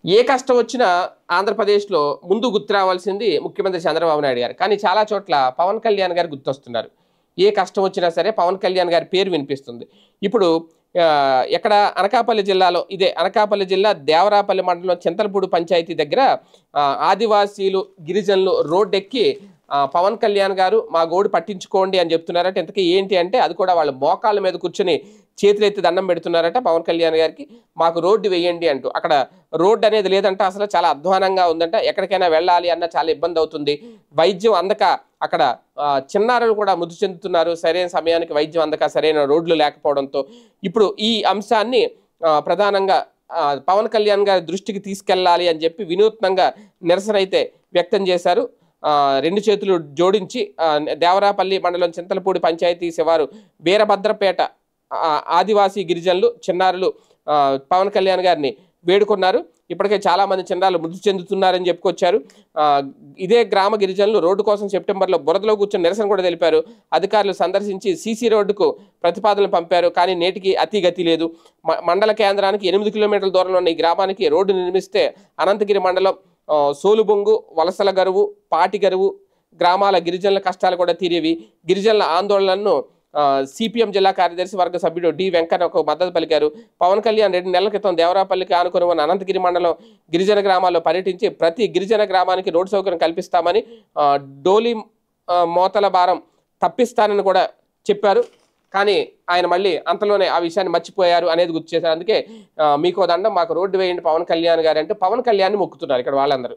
ఏ కష్టం వచ్చినా ఆంధ్రప్రదేశ్లో ముందు గుర్తు రావాల్సింది ముఖ్యమంత్రి చంద్రబాబు నాయుడు గారు. కానీ చాలా చోట్ల పవన్ కళ్యాణ్ గారు గుర్తొస్తున్నారు. ఏ కష్టం వచ్చినా సరే పవన్ కళ్యాణ్ గారి పేరు వినిపిస్తుంది. ఇప్పుడు ఎక్కడ అనకాపల్లి జిల్లాలో అనకాపల్లి జిల్లా దేవరాపల్లి మండలం చింతలపూడి పంచాయతీ దగ్గర ఆదివాసీలు గిరిజనులు రోడ్డెక్కి పవన్ కళ్యాణ్ గారు మా గోడు పట్టించుకోండి అని చెప్తున్నారట. ఇంతకీ ఏంటి అంటే అది కూడా వాళ్ళ మోకాళ్ళ మీద కూర్చొని చేతులెత్తి దండం పెడుతున్నారట పవన్ కళ్యాణ్ గారికి. మాకు రోడ్డు వేయండి అంటూ. అక్కడ రోడ్డు అనేది లేదంట, అసలు చాలా అధ్వానంగా ఉందంట. ఎక్కడికైనా వెళ్ళాలి అన్న చాలా ఇబ్బంది అవుతుంది. వైద్యం అందక అక్కడ చిన్నారులు కూడా మృతి చెందుతున్నారు, సరైన సమయానికి వైద్యం అందక, సరైన రోడ్లు లేకపోవడంతో. ఇప్పుడు ఈ అంశాన్ని ప్రధానంగా పవన్ కళ్యాణ్ గారి దృష్టికి తీసుకెళ్ళాలి అని చెప్పి వినూత్నంగా నిరసన అయితే వ్యక్తం చేశారు. రెండు చేతులు జోడించి దేవరాపల్లి మండలం చింతలపూడి పంచాయతీ శివారు వీరభద్రపేట ఆదివాసీ గిరిజనులు చిన్నారులు పవన్ కళ్యాణ్ గారిని వేడుకున్నారు. ఇప్పటికే చాలామంది చిన్నారులు మృతి చెందుతున్నారని చెప్పుకొచ్చారు. ఇదే గ్రామ గిరిజనులు రోడ్డు కోసం సెప్టెంబర్లో బురదలో కూర్చొని నిరసన కూడా తెలిపారు. అధికారులు సందర్శించి సీసీ రోడ్డుకు ప్రతిపాదనలు పంపారు. కానీ నేటికి అతిగతి లేదు. మండల కేంద్రానికి 8 కిలోమీటర్ల దూరంలో ఉన్న ఈ గ్రామానికి రోడ్డు నిర్మిస్తే అనంతగిరి మండలం సోలుబొంగు, వలసల గరువు, పాటి గరువు గ్రామాల గిరిజనుల కష్టాలు కూడా తీరేవి. గిరిజనుల ఆందోళనలను సిపిఎం జిల్లా కార్యదర్శి వర్గ సభ్యుడు డి వెంకన్న ఒక మద్దతు పలికారు. పవన్ కళ్యాణ్ 2 నెలల క్రితం దేవరాపల్లికి ఆనుకుని ఉన్న అనంతగిరి మండలం గిరిజన గ్రామాల్లో పర్యటించి ప్రతి గిరిజన గ్రామానికి రోడ్డు సౌకర్యం కల్పిస్తామని, డోలి మోతల భారం తప్పిస్తానని కూడా చెప్పారు. కానీ ఆయన మళ్ళీ అంతలోనే ఆ విషయాన్ని మర్చిపోయారు అనేది గుర్తు చేశారు. అందుకే మీకో దండం, మాకు రోడ్డు వేయండి పవన్ కళ్యాణ్ గారు అంటే పవన్ కళ్యాణ్ని మొక్కుతున్నారు ఇక్కడ వాళ్ళందరూ.